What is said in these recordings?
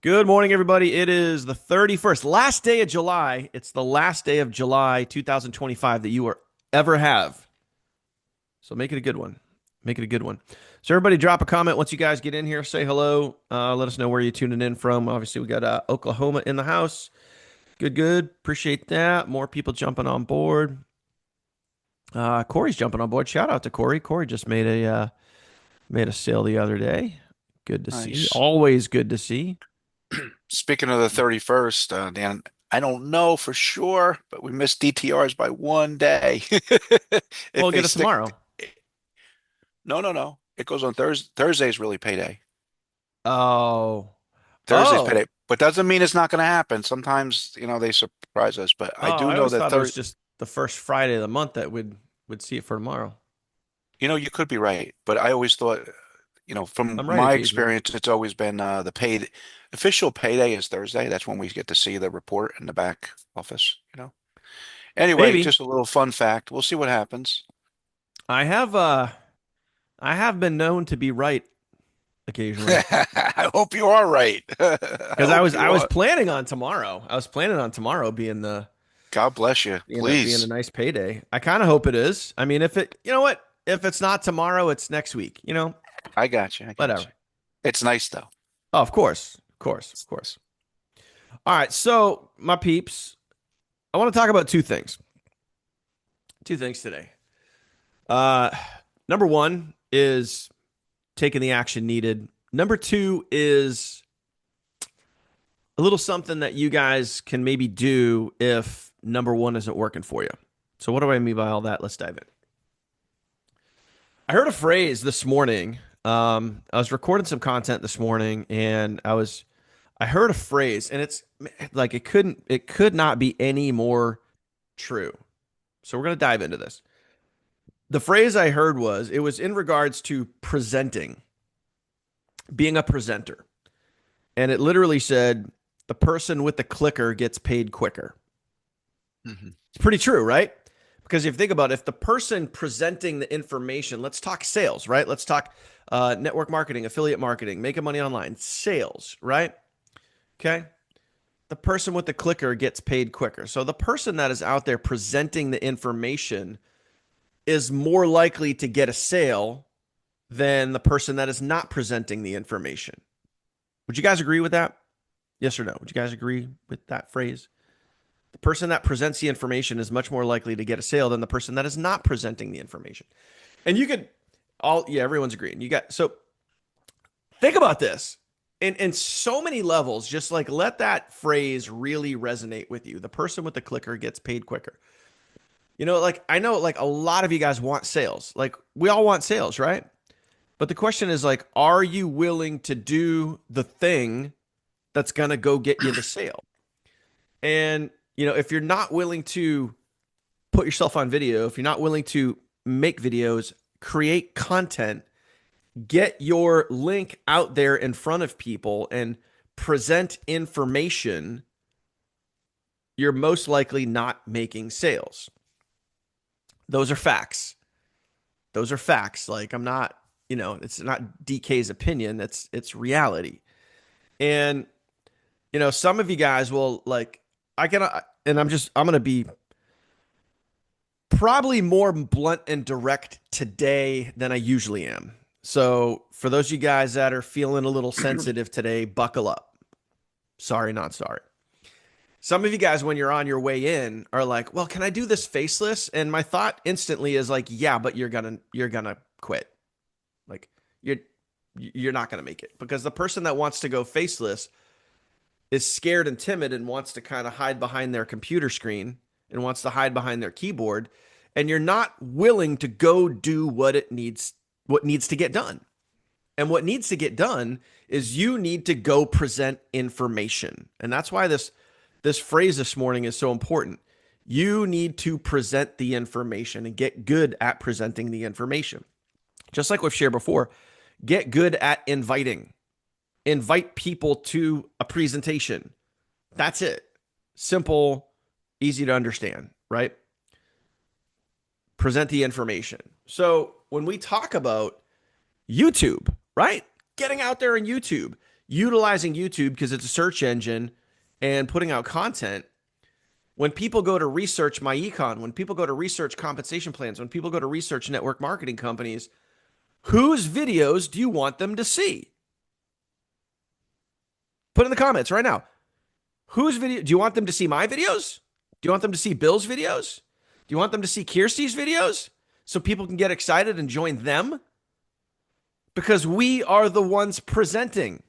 Good morning, everybody. It is the 31st, last day of July. It's the last day of July 2025 that you will ever have. So make it a good one. Make it a good one. So everybody drop a comment once you guys get in here. Say hello. Let us know where you're tuning in from. Obviously, we got Oklahoma in the house. Good, good. Appreciate that. More people jumping on board. Corey's jumping on board. Shout out to Corey. Corey just made a sale the other day. Good to see. Nice. Always good to see. Speaking of the 31st, Dan, I don't know for sure, but we missed DTRs by one day. Well, If they get us stick, tomorrow. no. It goes on Thursday. Thursday's really payday. Oh. Thursday's Oh. payday, but doesn't mean it's not going to happen. Sometimes, they surprise us, but I Oh, do I know always that thought it was just the first Friday of the month that would see it for tomorrow. you could be right, but I always thought, from I'm right my occasionally. experience, it's always been the paid official payday is Thursday. That's when we get to see the report in the back office. Anyway, Maybe. just a little fun fact. We'll see what happens. I have I have been known to be right occasionally. I hope you are right. I Because I hope was you I was are. planning on tomorrow. I was planning on tomorrow God bless you. being a Please. nice payday. I kind of hope it is. I mean, if it, you know what? If it's not tomorrow, it's next week. I got you. I got Whatever. you. It's nice though. Oh, of course. Of course. Of course. All right, so my peeps, I want to talk about two things. Two things today. Uh, Number one is taking the action needed. Number two is a little something that you guys can maybe do if number one isn't working for you. So, what do I mean by all that? Let's dive in. I heard a phrase this morning. I was recording some content this morning, and I heard a phrase, and it's like it could not be any more true. So, we're gonna dive into this. The phrase I heard was it was in regards to presenting, being a presenter. And it literally said the person with the clicker gets paid quicker. Hmm. It's pretty true, right? Because if you think about it, if the person presenting the information, let's talk sales, right? Let's talk network marketing, affiliate marketing, making money online, sales, right? Okay. The person with the clicker gets paid quicker. So the person that is out there presenting the information is more likely to get a sale than the person that is not presenting the information. Would you guys agree with that? Yes or no? Would you guys agree with that phrase? The person that presents the information is much more likely to get a sale than the person that is not presenting the information. And you could yeah, everyone's agreeing. So think about this. In so many levels, just like let that phrase really resonate with you. The person with the clicker gets paid quicker. Like I know like a lot of you guys want sales. Like we all want sales, right? But the question is like, are you willing to do the thing that's gonna go get you the sale? And if you're not willing to put yourself on video, if you're not willing to make videos, create content, get your link out there in front of people and present information, you're most likely not making sales. Those are facts. Those are facts. Like I'm not, it's not DK's opinion, it's reality. And some of you guys will like I can and I'm going to be probably more blunt and direct today than I usually am. So, for those of you guys that are feeling a little sensitive today, buckle up. Sorry, not sorry. Some of you guys, when you're on your way in, are like, "Well, can I do this faceless?" And my thought instantly is like, "Yeah, but you're gonna quit. Like, you're you're not gonna make it because the person that wants to go faceless is scared and timid and wants to kind of hide behind their computer screen and wants to hide behind their keyboard, and you're not willing to go do what needs to get done. And what needs to get done is you need to go present information. And that's why this phrase this morning is so important. You need to present the information and get good at presenting the information. Just like we've shared before, get good at inviting. Invite people to a presentation. That's it. Simple, easy to understand, right? Present the information. So when we talk about YouTube, right? Getting out there in YouTube, utilizing YouTube because it's a search engine and putting out content. When people go to research my econ, when people go to research compensation plans, when people go to research network marketing companies, whose videos do you want them to see? Put in the comments right now. Whose video do you want them to see? My videos? Do you want them to see Bill's videos? Do you want them to see Kirsty's videos so people can get excited and join them? Because we are the ones presenting.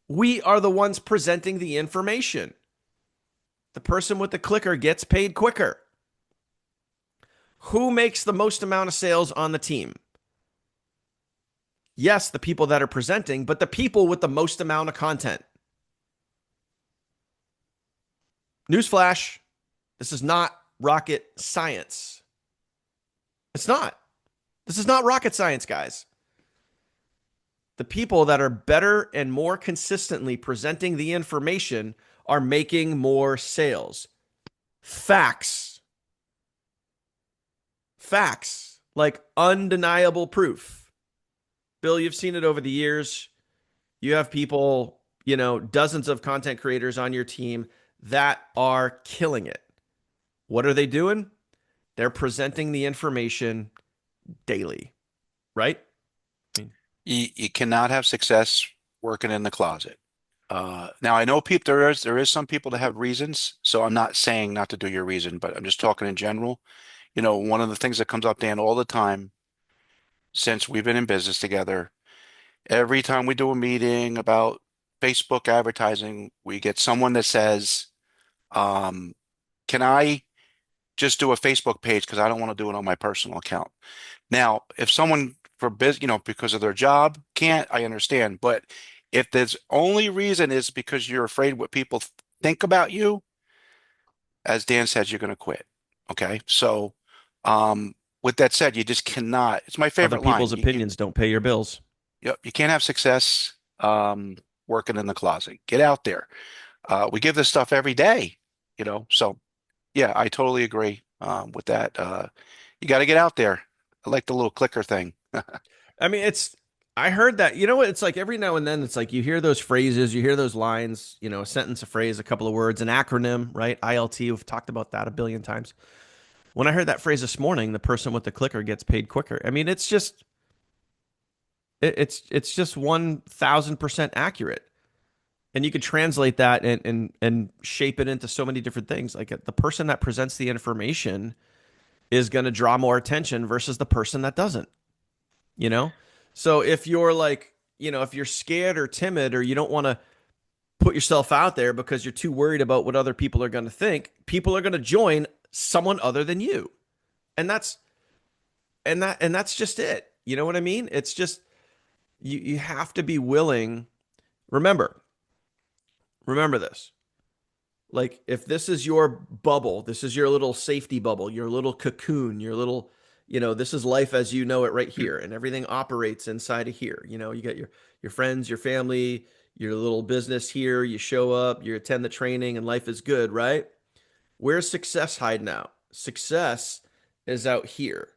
We are the ones presenting the information. The person with the clicker gets paid quicker. Who makes the most amount of sales on the team? Yes, the people that are presenting, but the people with the most amount of content. Newsflash, this is not rocket science. It's not. This is not rocket science, guys. The people that are better and more consistently presenting the information are making more sales. Facts. Facts. Like undeniable proof. Bill, you've seen it over the years. You have people, dozens of content creators on your team that are killing it. What are they doing? They're presenting the information daily, right? I mean, You cannot have success working in the closet. Now I know people there is some people that have reasons, so I'm not saying not to do your reason, but I'm just talking in general. One of the things that comes up, Dan, all the time since we've been in business together, every time we do a meeting about Facebook advertising, we get someone that says, um, "Can I just do a Facebook page because I don't want to do it on my personal account?" Now, if someone for business, because of their job can't, I understand. But if the only reason is because you're afraid what people think about you, as Dan said, you're going to quit. Okay. So, with that said, you just cannot, it's my other favorite line. people's opinions don't pay your bills. You can't have success, working in the closet. Get out there. We give this stuff every day, so yeah, I totally agree, with that. You got to get out there. I like the little clicker thing. I mean, I heard that, what? It's like every now and then, it's like you hear those phrases, you hear those lines, a sentence, a phrase, a couple of words, an acronym, right? ILT, we've talked about that a billion times. When I heard that phrase this morning, the person with the clicker gets paid quicker. I mean, it's just 1,000% accurate. And you could translate that and shape it into so many different things. Like the person that presents the information is going to draw more attention versus the person that doesn't, you know? So if you're like, if you're scared or timid or you don't want to put yourself out there because you're too worried about what other people are going to think, people are going to join someone other than you. And that's just it. You know what I mean? It's just you have to be willing. Remember, remember this. Like if this is your bubble, this is your little safety bubble, your little cocoon, your little, this is life as you know it right here, and everything operates inside of here. You got your friends, your family, your little business here. You show up, you attend the training, and life is good, right? Where's success hiding out? Success is out here.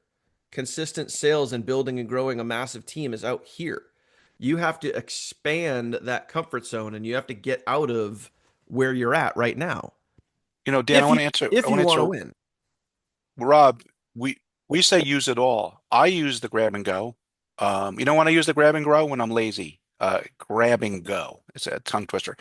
Consistent sales and building and growing a massive team is out here. You have to expand that comfort zone and you have to get out of where you're at right now. Dan, If you if I you want to want to answer, win. Rob, we say use it all. I use the grab and go. When I use the grab and go when I'm lazy. Grab and go. It's a tongue twister.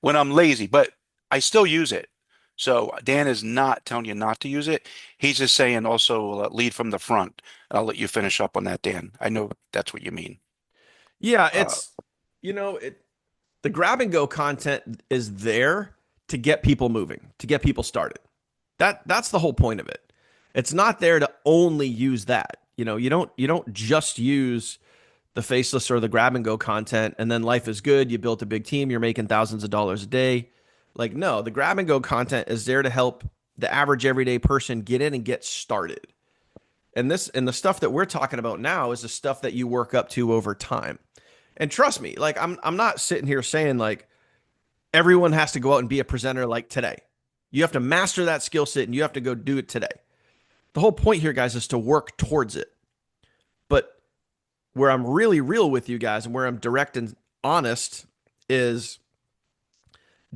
When I'm lazy, but I still use it. So Dan is not telling you not to use it. He's just saying also, lead from the front. I'll let you finish up on that, Dan. I know that's what you mean. Yeah, Uh, it's you know, it the grab and go content is there to get people moving, to get people started. That's the whole point of it. It's not there to only use that. You don't just use the faceless or the grab and go content and then life is good. You built a big team, you're making thousands of dollars a day. Like no, the grab and go content is there to help the average everyday person get in and get started. And the stuff that we're talking about now is the stuff that you work up to over time. And trust me, like I'm not sitting here saying like everyone has to go out and be a presenter like today. You have to master that skill set and you have to go do it today. The whole point here, guys, is to work towards it. But where I'm really real with you guys and where I'm direct and honest is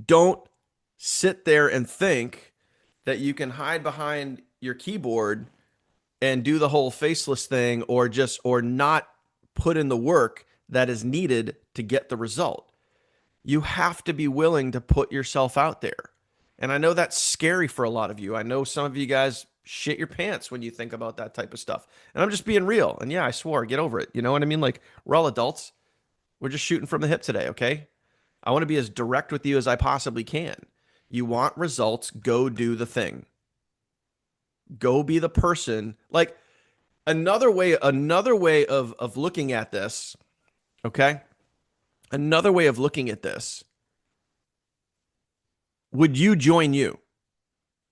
don't sit there and think that you can hide behind your keyboard and do the whole faceless thing or not put in the work that is needed to get the result. You have to be willing to put yourself out there. And I know that's scary for a lot of you. I know some of you guys shit your pants when you think about that type of stuff. And I'm just being real. And yeah, I swore, get over it. You know what I mean? Like, we're all adults. We're just shooting from the hip today, okay? I want to be as direct with you as I possibly can. You want results, go do the thing. Go be the person. Like, another way of looking at this, okay? Another way of looking at this, would you join you,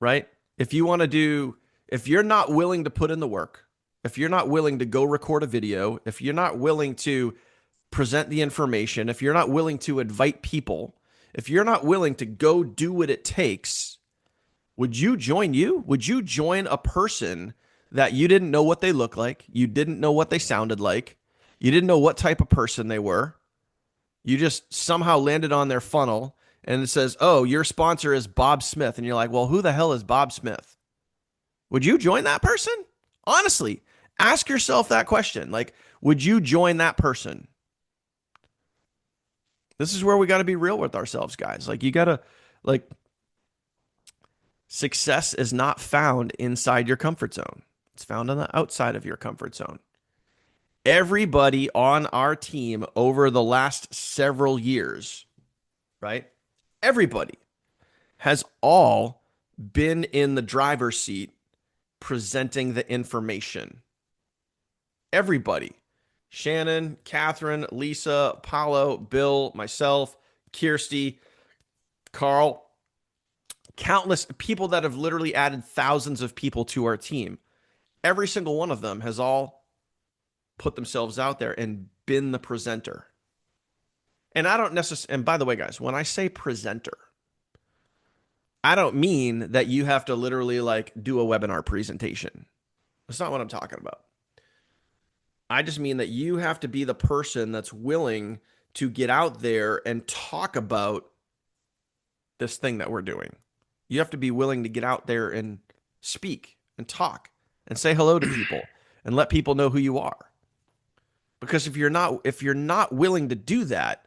right? If you want to do, if you're not willing to put in the work, if you're not willing to go record a video, if you're not willing to present the information, if you're not willing to invite people, if you're not willing to go do what it takes, would you join you? Would you join a person that you didn't know what they look like? You didn't know what they sounded like. You didn't know what type of person they were. You just somehow landed on their funnel and it says, "Oh, your sponsor is Bob Smith." And you're like, "Well, who the hell is Bob Smith?" Would you join that person? Honestly, ask yourself that question. Like, would you join that person? This is where we got to be real with ourselves, guys. Like, you got to, like, success is not found inside your comfort zone, it's found on the outside of your comfort zone. Everybody on our team over the last several years, right? Everybody has all been in the driver's seat presenting the information. Everybody. Shannon, Catherine, Lisa, Paulo, Bill, myself, Kirsty, Carl, countless people that have literally added thousands of people to our team. Every single one of them has all put themselves out there and been the presenter. And I don't necessarily, and by the way, guys, when I say presenter, I don't mean that you have to literally like do a webinar presentation. That's not what I'm talking about. I just mean that you have to be the person that's willing to get out there and talk about this thing that we're doing. You have to be willing to get out there and speak and talk and say hello to people and let people know who you are. Because if you're not willing to do that,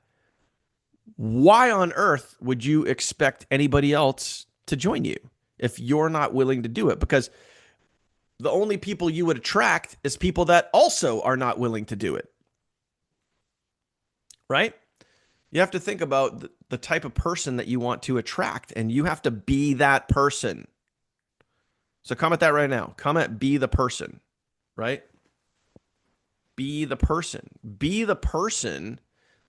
why on earth would you expect anybody else to join you if you're not willing to do it? Because the only people you would attract is people that also are not willing to do it. Right? You have to think about the type of person that you want to attract, and you have to be that person. So comment that right now. Comment be the person, right? Be the person. Be the person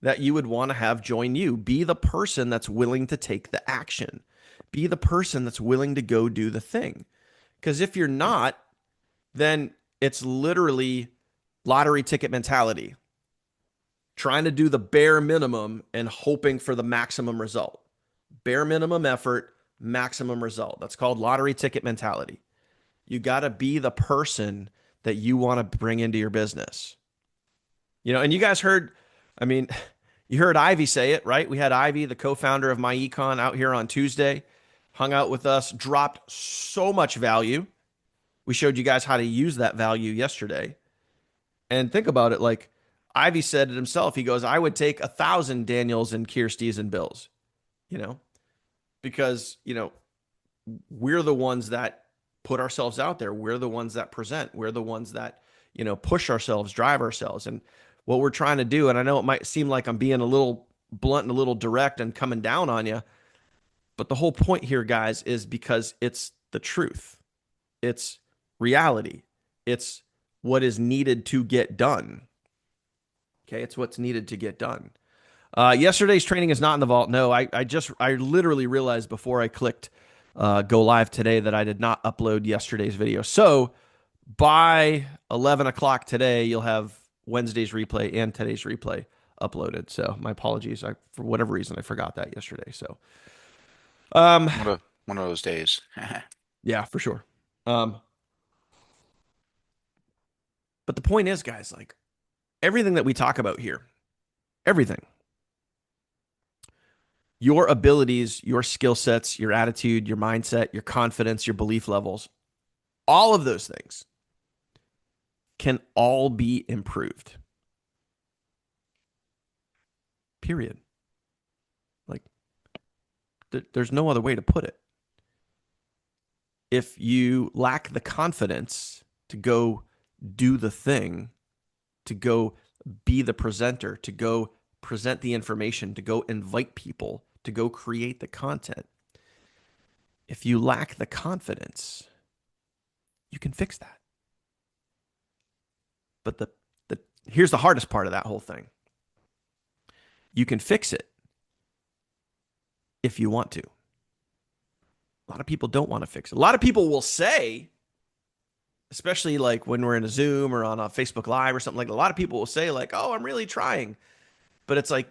that you would want to have join you. Be the person that's willing to take the action. Be the person that's willing to go do the thing. Because if you're not, then it's literally lottery ticket mentality. Trying to do the bare minimum and hoping for the maximum result. Bare minimum effort, maximum result. That's called lottery ticket mentality. You got to be the person that you want to bring into your business. You know, and you guys heard, I mean, you heard Ivy say it, right? We had Ivy, the co-founder of MyEcon, out here on Tuesday, hung out with us, dropped so much value. We showed you guys how to use that value yesterday. And think about it, like Ivy said it himself. He goes, I would take 1,000 Daniels and Kirsties and Bills, you know, because, you know, we're the ones that put ourselves out there. We're the ones that present. We're the ones that, you know, push ourselves, drive ourselves. And what we're trying to do, and I know it might seem like I'm being a little blunt and a little direct and coming down on you, but the whole point here, guys, is because it's the truth. It's reality. It's what is needed to get done. Okay, it's what's needed to get done. Yesterday's training is not in the vault. No, I literally realized before I clicked go live today that I did not upload yesterday's video. So by 11 o'clock today, you'll have Wednesday's replay and today's replay uploaded. So my apologies. For whatever reason, I forgot that yesterday. So um, One of those days. yeah, for sure. Um, but the point is, guys, like everything that we talk about here, everything your abilities, your skill sets, your attitude, your mindset, your confidence, your belief levels, all of those things can all be improved. Period. Like there's no other way to put it. If you lack the confidence to go do the thing, to go be the presenter, to go present the information, to go invite people, to go create the content, if you lack the confidence, you can fix that. But the here's the hardest part of that whole thing. You can fix it if you want to. A lot of people don't want to fix it. A lot of people will say, especially like when we're in a Zoom or on a Facebook Live or something like that, a lot of people will say, like, oh, I'm really trying. But it's like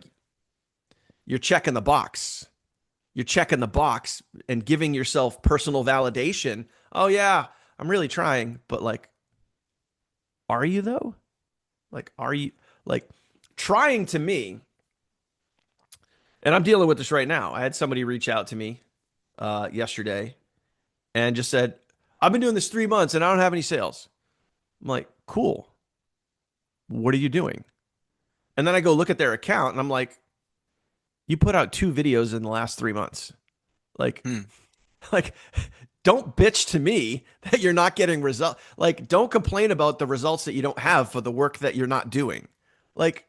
you're checking the box. You're checking the box and giving yourself personal validation. Oh, yeah, I'm really trying. But like, are you though? Like, are you like trying to me? And I'm dealing with this right now. I had somebody reach out to me yesterday and just said, I've been doing this 3 months and I don't have any sales. I'm like, cool. What are you doing? And then I go look at their account and I'm like, you put out 2 videos in the last 3 months. Like, Hmm. like, don't bitch to me that you're not getting results. Like, don't complain about the results that you don't have for the work that you're not doing. Like,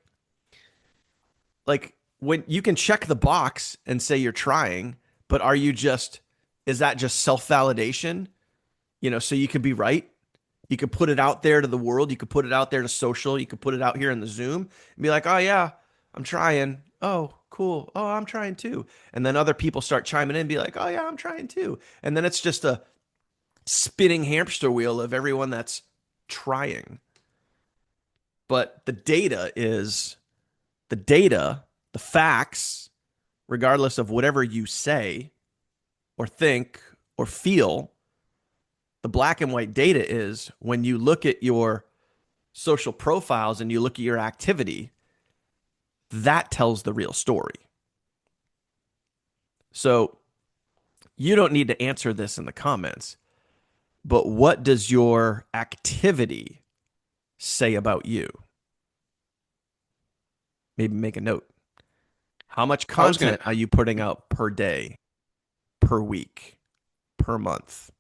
like when you can check the box and say you're trying, but are you just, is that just self-validation? So you can be right. You could put it out there to the world. You could put it out there to social. You could put it out here in the Zoom and be like, oh, yeah, I'm trying. Oh, cool. Oh, I'm trying too. And then other people start chiming in and be like, oh, yeah, I'm trying too. And then it's just a spinning hamster wheel of everyone that's trying. But the data, the facts, regardless of whatever you say or think or feel, the black and white data is when you look at your social profiles and you look at your activity, that tells the real story. So you don't need to answer this in the comments, but what does your activity say about you? Maybe make a note. How much I was gonna content are you putting out per day, per week, per month?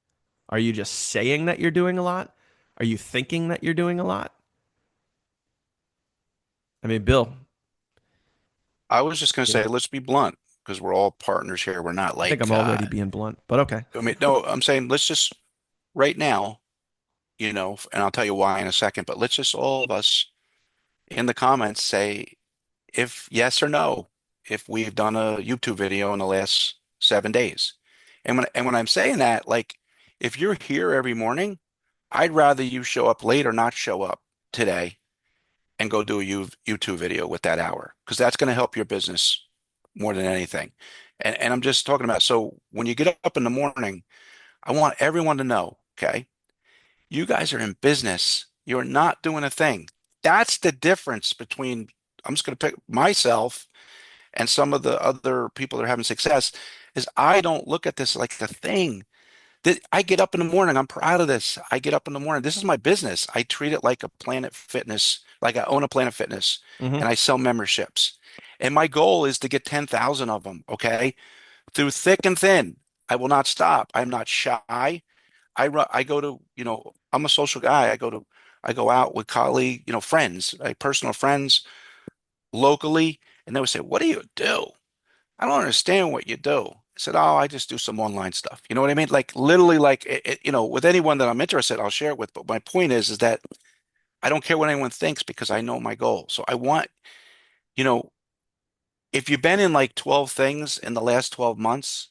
Are you just saying that you're doing a lot? Are you thinking that you're doing a lot? I mean, Bill, I was just gonna you say, know, let's be blunt, because we're all partners here. We're not I think like I'm already being blunt, but okay. I mean, no, I'm saying let's just right now, and I'll tell you why in a second, but let's just all of us in the comments say if yes or no, if we've done a YouTube video in the last 7 days. And when I'm saying that, like if you're here every morning, I'd rather you show up late or not show up today and go do a YouTube video with that hour because that's going to help your business more than anything. And I'm just talking about, so when you get up in the morning, I want everyone to know, okay, you guys are in business. You're not doing a thing. That's the difference between, I'm just going to pick myself and some of the other people that are having success, is I don't look at this like a thing. That I get up in the morning, I'm proud of this. I get up in the morning. This is my business. I treat it like a Planet Fitness, like I own a Planet Fitness Mm-hmm. and I sell memberships. And my goal is to get 10,000 of them, okay? Through thick and thin. I will not stop. I'm not shy. I go to, I'm a social guy. I go out with colleague, friends, like personal friends locally, and they would say, "What do you do? I don't understand what you do." I said, "Oh, I just do some online stuff." You know what I mean? Like literally, like with anyone that I'm interested, I'll share it with. But my point is that I don't care what anyone thinks because I know my goal. So I want, you know, if you've been in like 12 things in the last 12 months,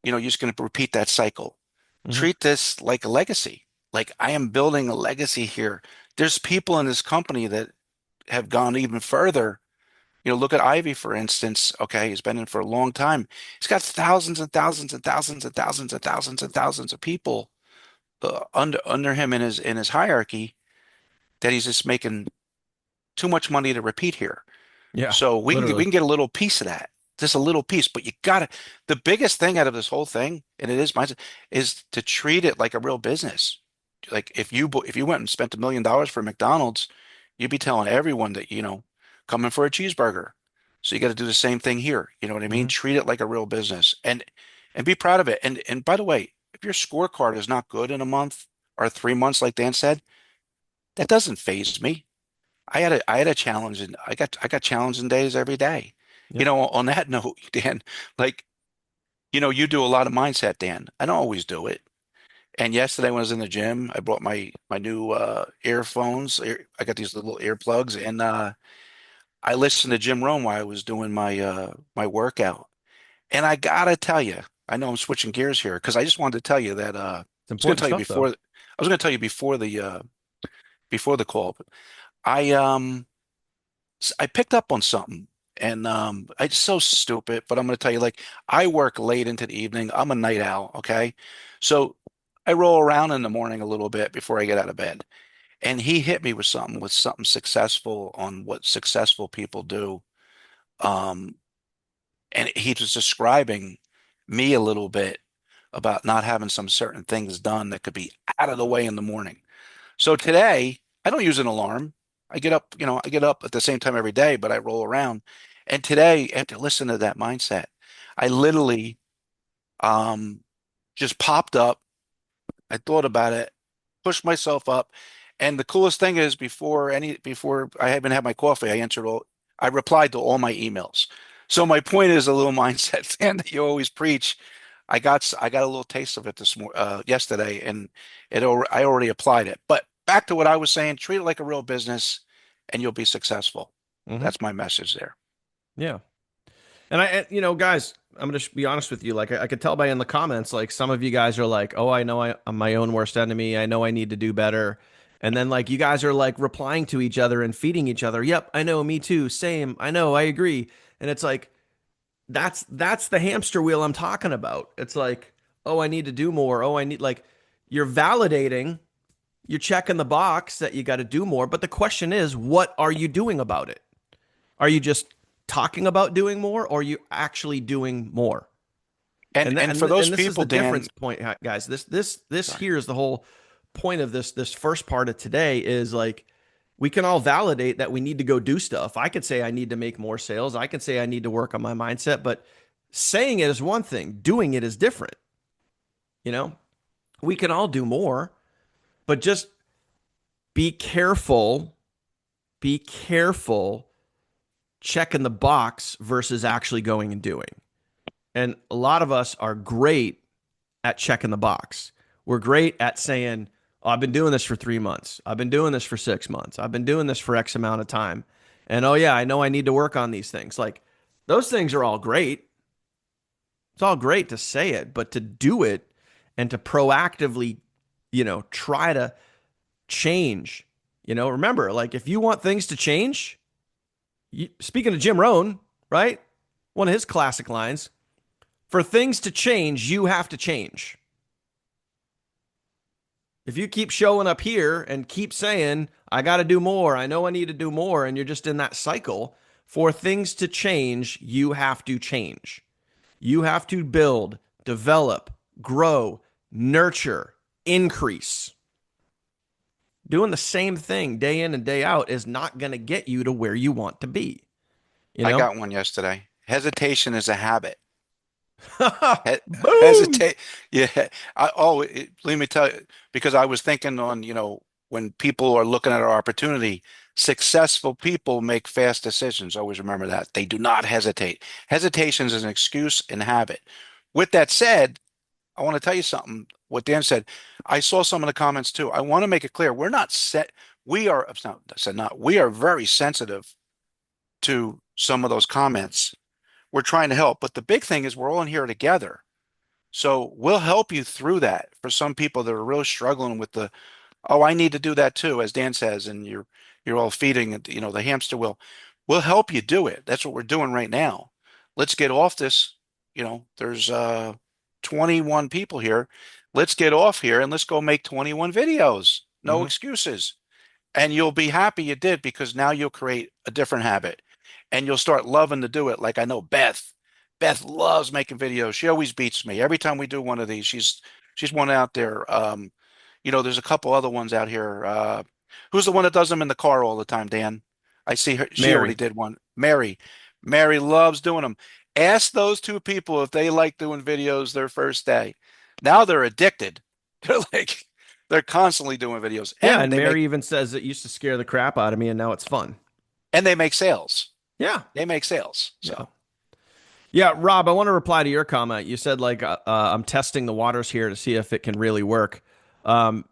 you're just going to repeat that cycle. Mm-hmm. Treat this like a legacy. Like I am building a legacy here. There's people in this company that have gone even further. Look at Ivy, for instance. Okay, he's been in for a long time. He's got thousands and thousands and thousands and thousands and thousands and thousands of people under him in his hierarchy that he's just making too much money to repeat here. Yeah, So we can literally. get a little piece of that. just a little piece, but you gotta, the biggest thing out of this whole thing, and it is mindset, is to treat it like a real business. Like if you went and spent $1 million for McDonald's, you'd be telling everyone that, come in for a cheeseburger. So you got to do the same thing here. You know what I mean? Hmm. Treat it like a real business and be proud of it. And by the way, if your scorecard is not good in a month or 3 months, like Dan said, that doesn't phase me. I had a challenge and I got challenging days every day. Yep. On that note, Dan, like, you do a lot of mindset, Dan. I don't always do it. And yesterday when I was in the gym, I brought my new earphones. I got these little earplugs and I listened to Jim Rohn while I was doing my workout. And I gotta tell you, I know I'm switching gears here because I just wanted to tell you that I It's was gonna important tell you stuff, before though. I was gonna tell you before the call. But I picked up on something, and it's so stupid, but I'm going to tell you, like, I work late into the evening. I'm a night owl, okay? So I roll around in the morning a little bit before I get out of bed. And he hit me with something successful on what successful people do. Um, and he was describing me a little bit about not having some certain things done that could be out of the way in the morning. So today, I don't use an alarm. I get up at the same time every day, but I roll around. And today, after listening to that mindset, I literally um, just popped up. I thought about it, pushed myself up. And the coolest thing is before I even had my coffee, I replied to all my emails. So my point is a little mindset thing that you always preach. I got a little taste of it yesterday, and I already applied it. But back to what I was saying, treat it like a real business, and you'll be successful. Hmm. That's my message there. Yeah. Guys, I'm gonna be honest with you. Like, I could tell by in the comments, like some of you guys are like, "Oh, I know I'm my own worst enemy. I know I need to do better." And then like you guys are like replying to each other and feeding each other. Yep, I know, me too. Same. I know, I agree. And it's like that's the hamster wheel I'm talking about. It's like, "Oh, I need to do more. Oh, I need like you're validating, you're checking the box that you got to do more, but the question is, what are you doing about it? Are you just talking about doing more, or are you actually doing more? And And and for those and this is people, the Dan, difference point, guys. This sorry, here is the whole point of this first part of today is like we can all validate that we need to go do stuff. I could say I need to make more sales. I can say I need to work on my mindset, but saying it is one thing, doing it is different. You know, we can all do more, but just be careful, be careful checking the box versus actually going and doing. And a lot of us are great at checking the box. We're great at saying, oh, I've been doing this for 3 months. I've been doing this for 6 months. I've been doing this for X amount of time. And oh, yeah, I know I need to work on these things. Like those things are all great. It's all great to say it, but to do it and to proactively, try to change, remember, like if you want things to change, speaking of Jim Rohn, right? One of his classic lines, for things to change, you have to change. If you keep showing up here and keep saying, I got to do more, I know I need to do more, and you're just in that cycle, for things to change, you have to change. You have to build, develop, grow, nurture, increase. Doing the same thing day in and day out is not going to get you to where you want to be, you I know? got one yesterday. Hesitation is a habit. He Boom. hesitate. Yeah. Let me tell you, because I was thinking on, when people are looking at our opportunity, successful people make fast decisions. Always remember that. They do not hesitate. Hesitation is an excuse and habit. With that said, I want to tell you something. What Dan said, I saw some of the comments too. I want to make it clear. We're not set. We are, it's not, I said not, we are very sensitive to some of those comments. We're trying to help, but the big thing is we're all in here together. So we'll help you through that for some people that are really struggling with oh, I need to do that too, as Dan says, and you're all feeding, the hamster wheel. We'll help you do it. That's what we're doing right now. Let's get off this. There's 21 people here. Let's get off here and let's go make 21 videos. No Mm-hmm. excuses. And you'll be happy you did because now you'll create a different habit and you'll start loving to do it. Like I know Beth. Beth loves making videos. She always beats me every time we do one of these. She's one out there. There's a couple other ones out here. Who's the one that does them in the car all the time, Dan? I see her. She already Mary. did one. Mary. Mary loves doing them. Ask those two people if they like doing videos their first day. Now they're addicted. They're like, they're constantly doing videos, Yeah, and and Mary even says it used to scare the crap out of me, and now it's fun. they make sales. Yeah, They make sales. yeah, So yeah. Rob, I want to reply to your comment. You said like I'm testing the waters here to see if it can really work. Um,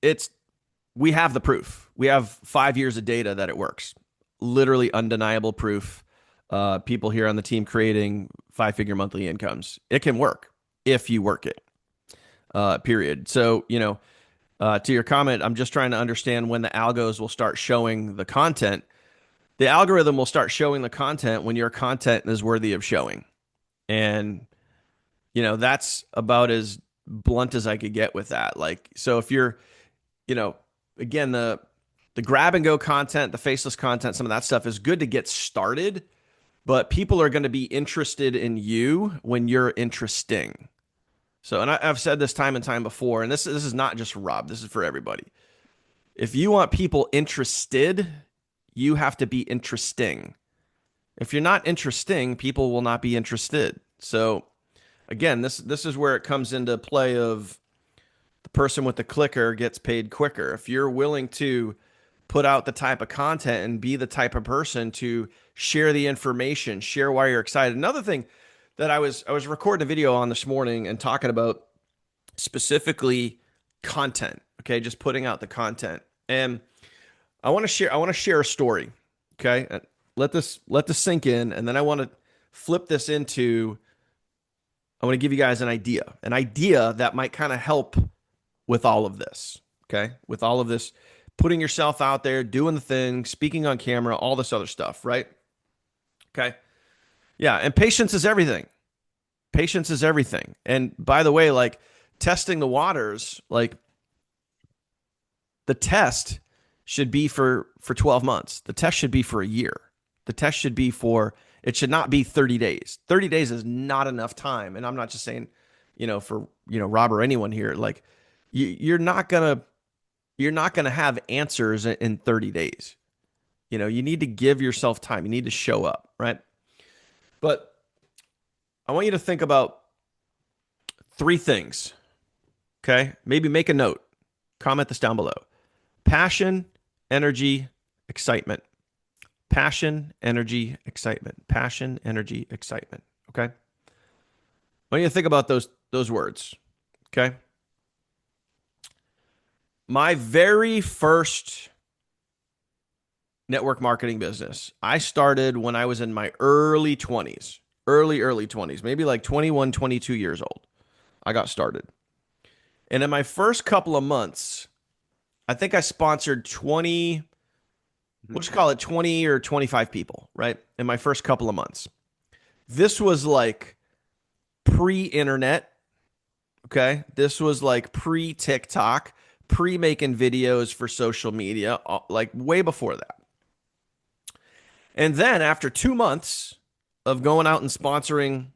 it's we have the proof. We have 5 years of data that it works. Literally undeniable proof. People here on the team creating five-figure monthly incomes. It can work if you work it. Period. So to your comment, I'm just trying to understand when the algos will start showing the content. The algorithm will start showing the content when your content is worthy of showing. And, that's about as blunt as I could get with that. Like, so if you're, you know, again, the grab and go content, the faceless content, some of that stuff is good to get started, but people are going to be interested in you when you're interesting. So, and I've said this time and time before, and this is not just Rob, this is for everybody. If you want people interested, you have to be interesting. If you're not interesting, people will not be interested. So again, this is where it comes into play of the person with the clicker gets paid quicker. If you're willing to put out the type of content and be the type of person to share the information, share why you're excited. Another thing that I was recording a video on this morning and talking about specifically content, okay? Just putting out the content. And I want to share a story. Okay, let this sink in, and then I want to flip this into. I want to give you guys an idea that might kind of help with all of this. Okay, with all of this, putting yourself out there, doing the thing, speaking on camera, all this other stuff, right? Okay, yeah, and patience is everything. Patience is everything. And by the way, like testing the waters, like the test should be for 12 months. The test should be for a year. The test should be for it should not be 30 days. 30 days is not enough time. And I'm not just saying, for Rob or anyone here. Like you're not gonna have answers in 30 days. You need to give yourself time. You need to show up, right? But I want you to think about three things. Okay? Maybe make a note. Comment this down below. Passion, energy, excitement. Passion, energy, excitement. Passion, energy, excitement. Okay? I want you to think about those words. Okay? My very first network marketing business, I started when I was in my early 20s. Early 20s, maybe like 21, 22 years old. I got started. And in my first couple of months, I think I sponsored 20, we'll just call it 20 or 25 people, right? In my first couple of months. This was like pre-internet, okay? This was like pre-TikTok, pre-making videos for social media, like way before that. And then after 2 months of going out and sponsoring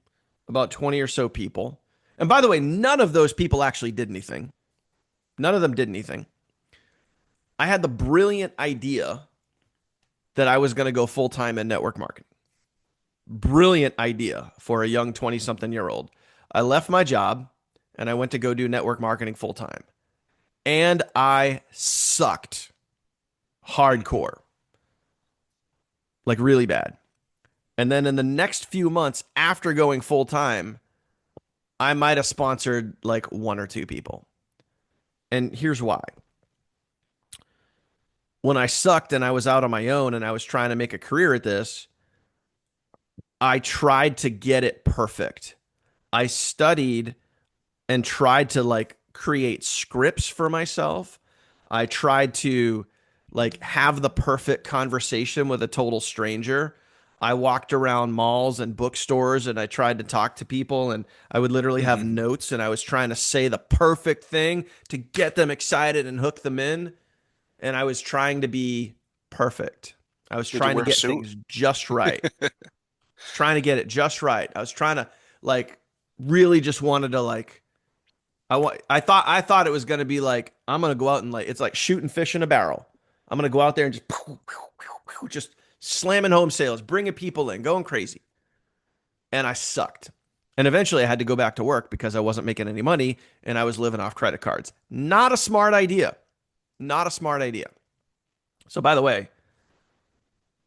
about 20 or so people, and by the way, none of those people actually did anything. None of them did anything. I had the brilliant idea that I was going to go full time in network marketing. Brilliant idea for a young 20-something-year-old. I left my job and I went to go do network marketing full time. And I sucked hardcore, like really bad. And then in the next few months after going full time, I might have sponsored like one or two people. And here's why. When I sucked and I was out on my own and I was trying to make a career at this, I tried to get it perfect. I studied and tried to like create scripts for myself. I tried to like have the perfect conversation with a total stranger. I walked around malls and bookstores and I tried to talk to people and I would literally have Mhm. notes and I was trying to say the perfect thing to get them excited and hook them in. And I was trying to be perfect. I was Did you trying to wear a get suit? things just right. trying to get it just right. I was trying to like really just wanted to like I thought it was going to be like I'm going to go out and like it's like shooting fish in a barrel. I'm going to go out there and just slamming home sales, bringing people in, going crazy. And I sucked. And eventually I had to go back to work because I wasn't making any money and I was living off credit cards. Not a smart idea. Not a smart idea. So by the way,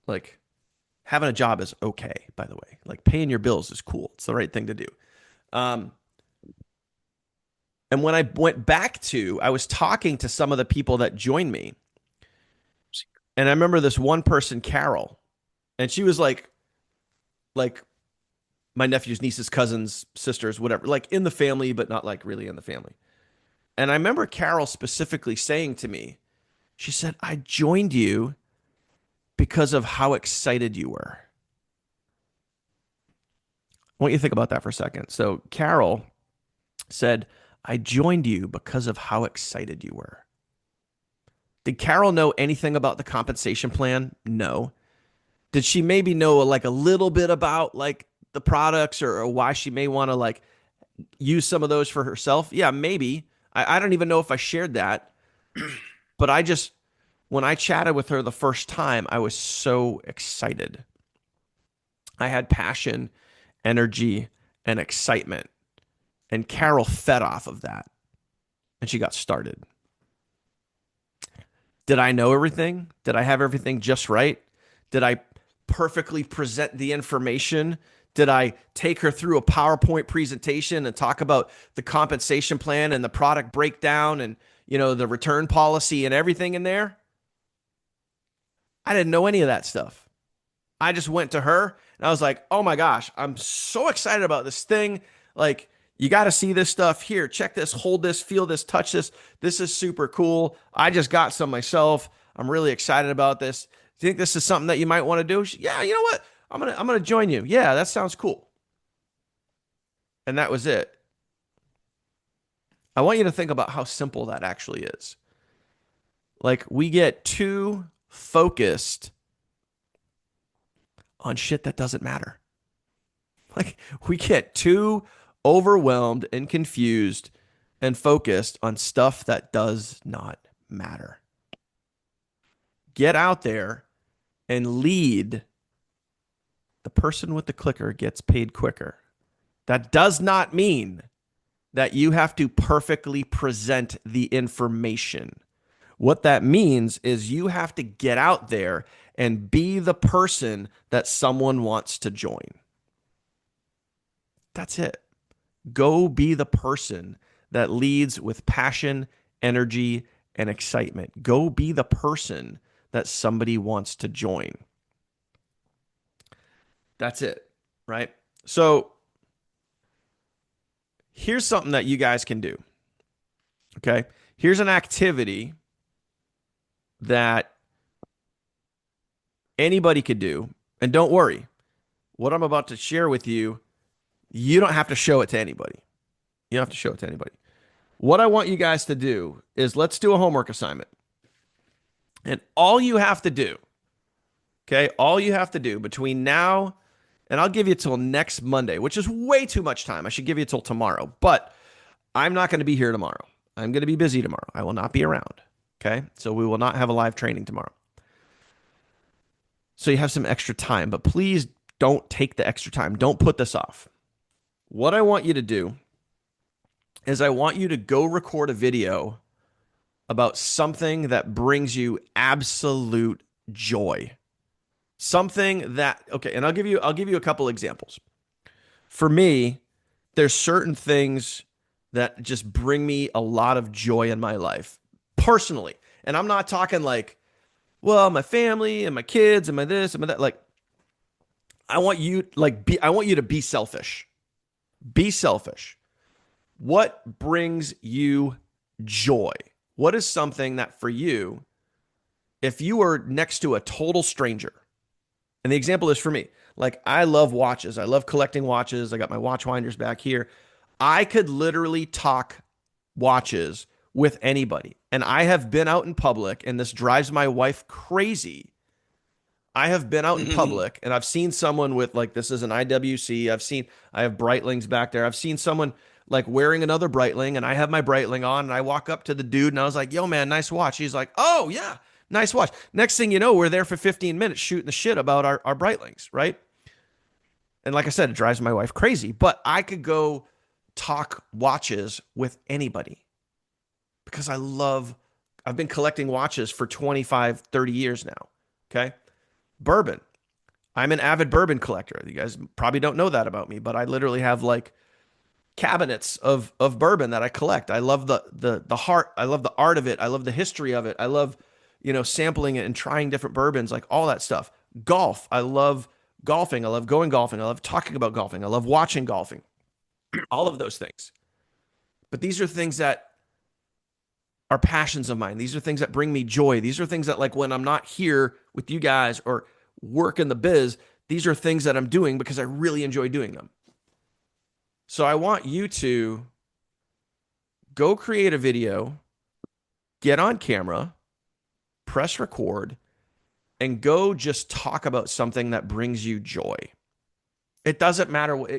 like having a job is okay, by the way. Like paying your bills is cool. It's the right thing to do. Um, and when I went back to, I was talking to some of the people that joined me. And I remember this one person, Carol, and she was like my nephew's niece's cousins, sisters, whatever, like in the family, but not like really in the family. And I remember Carol specifically saying to me, she said, I joined you because of how excited you were. I want you to think about that for a second. So Carol said, I joined you because of how excited you were. Did Carol know anything about the compensation plan? No. Did she maybe know like a little bit about like the products or why she may want to like use some of those for herself? Yeah, maybe. I don't even know if I shared that, but I just, when I chatted with her the first time, I was so excited. I had passion, energy, and excitement. And Carol fed off of that and she got started. Did I know everything? Did I have everything just right? Did I perfectly present the information? Did I take her through a PowerPoint presentation and talk about the compensation plan and the product breakdown and, you know, the return policy and everything in there? I didn't know any of that stuff. I just went to her and I was like, oh my gosh, I'm so excited about this thing. Like, you got to see this stuff here. Check this, hold this, feel this, touch this. This is super cool. I just got some myself. I'm really excited about this. Do you think this is something that you might want to do? Yeah, you know what? I'm gonna join you. Yeah, that sounds cool. And that was it. I want you to think about how simple that actually is. Like we get too focused on shit that doesn't matter. Like we get too overwhelmed and confused and focused on stuff that does not matter. Get out there and lead. The person with the clicker gets paid quicker. That does not mean that you have to perfectly present the information. What that means is you have to get out there and be the person that someone wants to join. That's it. Go be the person that leads with passion, energy, and excitement. Go be the person that somebody wants to join. That's it, right? So here's something that you guys can do. Okay. Here's an activity that anybody could do. And don't worry, what I'm about to share with you, you don't have to show it to anybody. You don't have to show it to anybody. What I want you guys to do is let's do a homework assignment. And all you have to do, okay, all you have to do between now and I'll give you till next Monday, which is way too much time. I should give you till tomorrow, but I'm not going to be here tomorrow. I'm going to be busy tomorrow. I will not be around. Okay. So we will not have a live training tomorrow. So you have some extra time, but please don't take the extra time. Don't put this off. What I want you to do is I want you to go record a video about something that brings you absolute joy. Something that, okay, and I'll give you a couple examples. For me, there's certain things that just bring me a lot of joy in my life personally. And I'm not talking like, well, my family and my kids and my this and my that. Like, I want you to be selfish. Be selfish. What brings you joy? What is something that for you, if you were next to a total stranger, and the example is for me, like I love watches. I love collecting watches. I got my watch winders back here. I could literally talk watches with anybody. And I have been out in public, and this drives my wife crazy. I have been out in public and I've seen someone with like this is an IWC. I have Breitlings back there. I've seen someone like wearing another Breitling and I have my Breitling on and I walk up to the dude and I was like, "Yo man, nice watch." He's like, "Oh, yeah. Nice watch." Next thing you know, we're there for 15 minutes shooting the shit about our Breitlings, right? And like I said, it drives my wife crazy, but I could go talk watches with anybody because I've been collecting watches for 25, 30 years now. Okay. Bourbon. I'm an avid bourbon collector. You guys probably don't know that about me, but I literally have like cabinets of bourbon that I collect. I love the heart. I love the art of it. I love the history of it. I love, sampling it and trying different bourbons, like all that stuff. Golf. I love golfing. I love going golfing. I love talking about golfing. I love watching golfing. All of those things. But these are things that are passions of mine. These are things that bring me joy. These are things that, like, when I'm not here with you guys or work in the biz, these are things that I'm doing because I really enjoy doing them. So I want you to go create a video, get on camera, press record, and go just talk about something that brings you joy. It doesn't matter what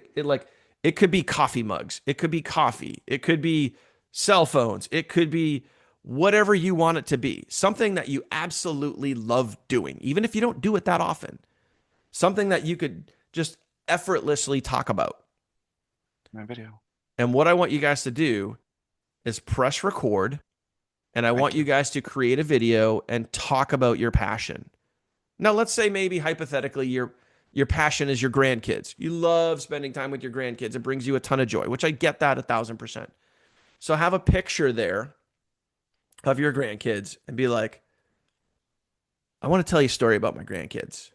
it could be coffee mugs, it could be coffee, it could be cell phones, it could be whatever you want it to be. Something that you absolutely love doing, even if you don't do it that often. Something that you could just effortlessly talk about. My video. And what I want you guys to do is press record, and I want Thank you you. guys to create a video and talk about your passion. Now, let's say maybe hypothetically your passion is your grandkids. You love spending time with your grandkids. It brings you a ton of joy, which I get that 1,000%. So have a picture there of your grandkids and be like, I want to tell you a story about my grandkids.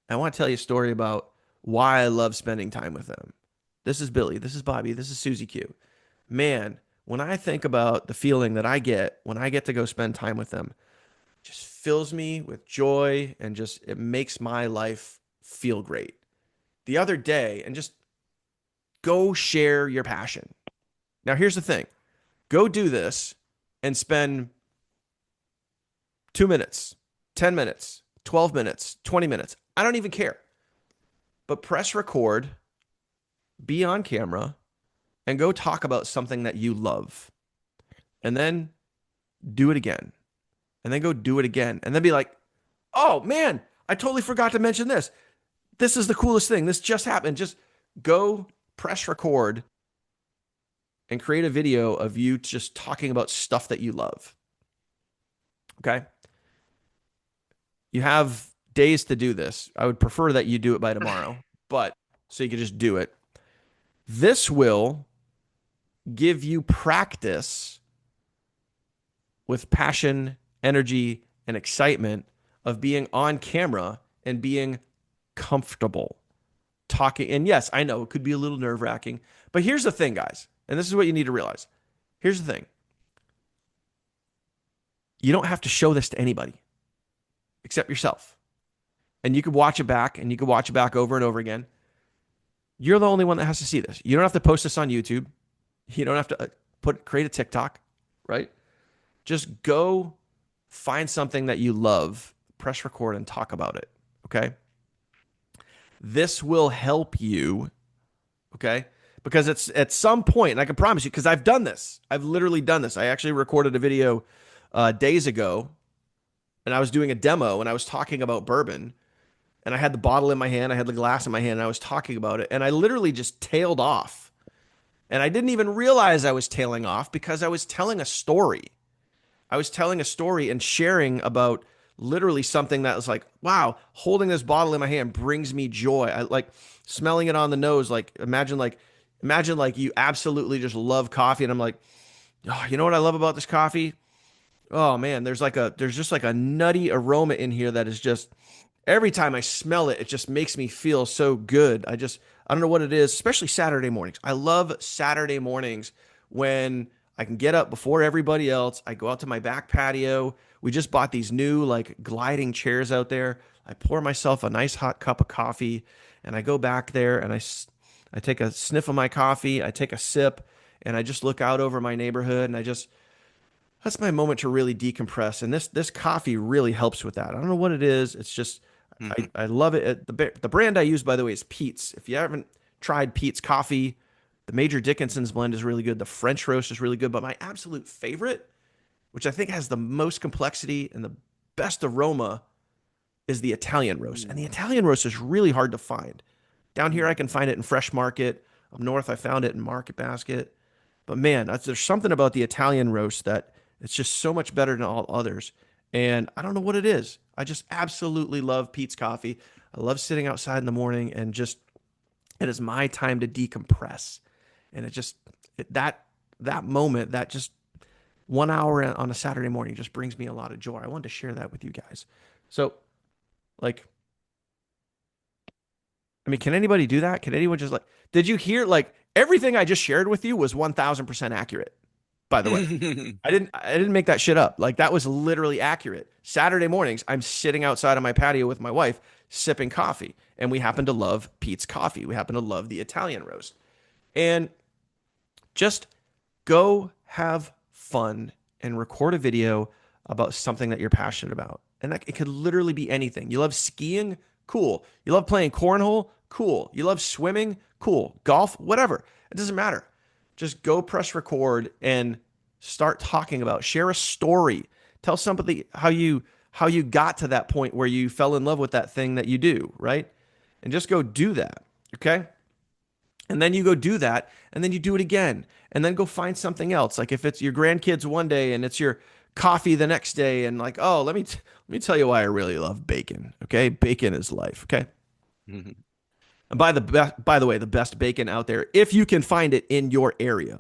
I want to tell you a story about why I love spending time with them. This is Billy. This is Bobby. This is Susie Q. Man, when I think about the feeling that I get when I get to go spend time with them, it just fills me with joy and just it makes my life feel great. The other day, and just go share your passion. Now, here's the thing, go do this and spend 2 minutes, 10 minutes, 12 minutes, 20 minutes. I don't even care. But press record, be on camera, and go talk about something that you love. And then do it again. And then go do it again. And then be like, oh man, I totally forgot to mention this. This is the coolest thing. This just happened. Just go press record and create a video of you just talking about stuff that you love. Okay. You have days to do this. I would prefer that you do it by tomorrow, but so you can just do it. This will give you practice with passion, energy, and excitement of being on camera and being comfortable talking. And yes, I know it could be a little nerve wracking, but here's the thing, guys. And this is what you need to realize. Here's the thing. You don't have to show this to anybody except yourself. And you could watch it back and you could watch it back over and over again. You're the only one that has to see this. You don't have to post this on YouTube. You don't have to create a TikTok, right? Just go find something that you love, press record and talk about it. Okay. This will help you. Okay. Because it's at some point, and I can promise you, because I've done this. I've literally done this. I actually recorded a video days ago, and I was doing a demo, and I was talking about bourbon, and I had the bottle in my hand, I had the glass in my hand, and I was talking about it, and I literally just tailed off. And I didn't even realize I was tailing off because I was telling a story. I was telling a story and sharing about literally something that was like, wow, holding this bottle in my hand brings me joy. I like smelling it on the nose. Like imagine like you absolutely just love coffee. And I'm like, oh, you know what I love about this coffee? Oh man, there's just like a nutty aroma in here that is just every time I smell it, it just makes me feel so good. I don't know what it is, especially Saturday mornings. I love Saturday mornings when I can get up before everybody else. I go out to my back patio. We just bought these new like gliding chairs out there. I pour myself a nice hot cup of coffee and I go back there and I take a sniff of my coffee. I take a sip and I just look out over my neighborhood and that's my moment to really decompress. And this coffee really helps with that. I don't know what it is. It's just Hmm. I love it. The brand I use, by the way, is Pete's. If you haven't tried Pete's coffee, the Major Dickinson's blend is really good. The French roast is really good. But my absolute favorite, which I think has the most complexity and the best aroma, is the Italian roast. And the Italian roast is really hard to find. Down here, I can find it in Fresh Market. Up north, I found it in Market Basket. But man, there's something about the Italian roast that it's just so much better than all others. And I don't know what it is. I just absolutely love Pete's coffee. I love sitting outside in the morning and just it is my time to decompress. And it just that moment, that just 1 hour on a Saturday morning just brings me a lot of joy. I wanted to share that with you guys. So, like, I mean, can anybody do that? Can anyone just like, did you hear like everything I just shared with you was 1000% accurate, by the way. I didn't make that shit up. Like that was literally accurate. Saturday mornings, I'm sitting outside on my patio with my wife sipping coffee, and we happen to love Pete's coffee. We happen to love the Italian roast. And just go have fun and record a video about something that you're passionate about. And that, it could literally be anything. You love skiing? Cool. You love playing cornhole? Cool. You love swimming? Cool. Golf? Whatever. It doesn't matter. Just go press record and start talking about. Share a story. Tell somebody how you got to that point where you fell in love with that thing that you do, right? And just go do that. Okay? And then you go do that, and then you do it again, and then go find something else. Like if it's your grandkids one day and it's your coffee the next day, and like, oh, let me tell you why I really love bacon. Okay, bacon is life. Okay, and by the way, the best bacon out there, if you can find it in your area,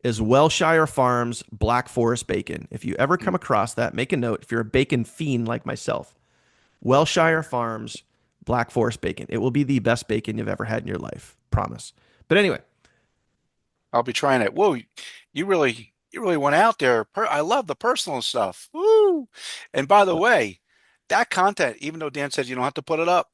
is Welshire Farms Black Forest bacon. If you ever come across that, make a note. If you're a bacon fiend like myself, Welshire Farms Black Forest bacon. It will be the best bacon you've ever had in your life. Promise. But anyway, I'll be trying it. Whoa, you really went out there. I love the personal stuff. Woo! And by the way, that content, even though Dan says you don't have to put it up,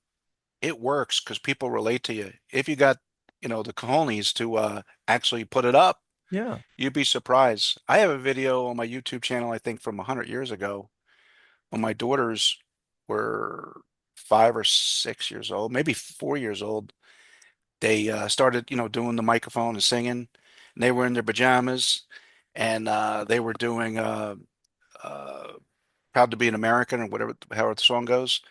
it works because people relate to you. If you got, the cojones to actually put it up, yeah, you'd be surprised. I have a video on my YouTube channel, I think from 100 years ago, when my daughters were 5 or 6 years old, maybe 4 years old. They started, doing the microphone and singing. And they were in their pajamas, and they were doing uh, "Proud to Be an American" or whatever, however the song goes.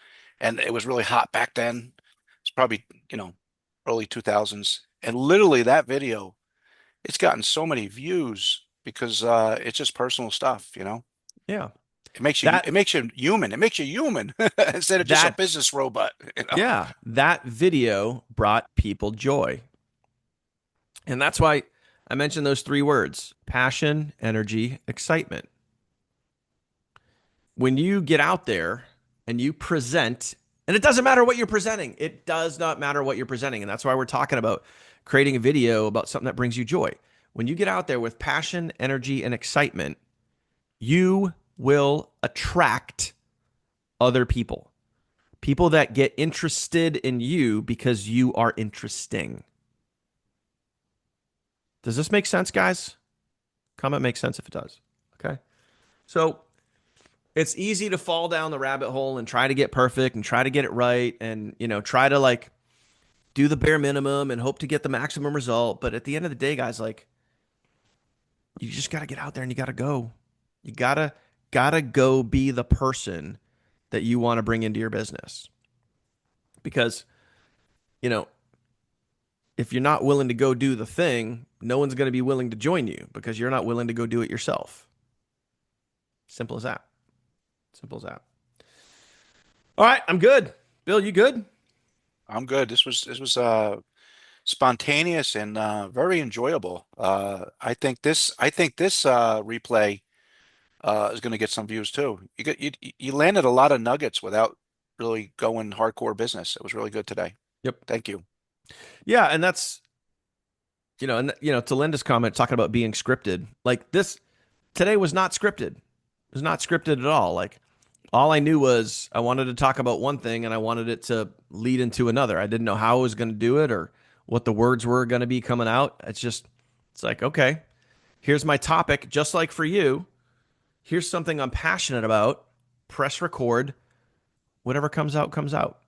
And it was really hot back then. It's probably, early 2000s. And literally that video, it's gotten so many views because it's just personal stuff. yeah. It That makes you human. It makes you human instead of just a that business robot. yeah, that video brought people joy. And that's why I mentioned those three words: passion, energy, excitement. When you get out there and you present, and it doesn't matter what you're presenting. It does not matter what you're presenting. And that's why we're talking about creating a video about something that brings you joy. When you get out there with passion, energy, and excitement, you will attract other people. People that get interested in you because you are interesting. Does this make sense, guys? Comment makes sense if it does. Okay. So it's easy to fall down the rabbit hole and try to get perfect and try to get it right and, try to like do the bare minimum and hope to get the maximum result. But at the end of the day, guys, like you just got to get out there and you got to go. You gotta go be the person that you want to bring into your business. Because, you know, if you're not willing to go do the thing, no one's going to be willing to join you because you're not willing to go do it yourself. Simple as that. Simple as that. All right, I'm good. Bill, you good? I'm good. This was spontaneous and very enjoyable. I think this replay is going to get some views too. You landed a lot of nuggets without really going hardcore business. It was really good today. Yep. Thank you. Yeah, and that's to Linda's comment talking about being scripted. Like this today was not scripted. It was not scripted at all. Like all I knew was I wanted to talk about one thing and I wanted it to lead into another. I didn't know how I was going to do it or what the words were going to be coming out. It's like, okay, here's my topic. Just like for you, here's something I'm passionate about. Press record. Whatever comes out, comes out.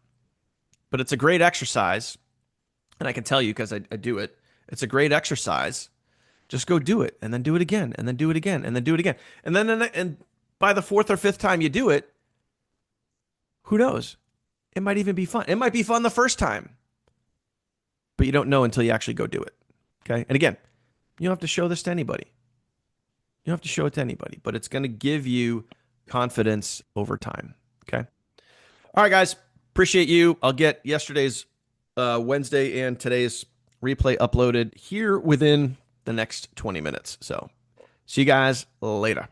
but it's a great exercise. And I can tell you because I do it. It's a great exercise. Just go do it and then do it again and then do it again and then do it again. And by the fourth or fifth time you do it, who knows? It might even be fun. It might be fun the first time, but you don't know until you actually go do it. Okay. And again, you don't have to show this to anybody. You don't have to show it to anybody, but it's going to give you confidence over time. Okay. All right, guys. Appreciate you. I'll get yesterday's Wednesday and today's replay uploaded here within the next 20 minutes. So see you guys later.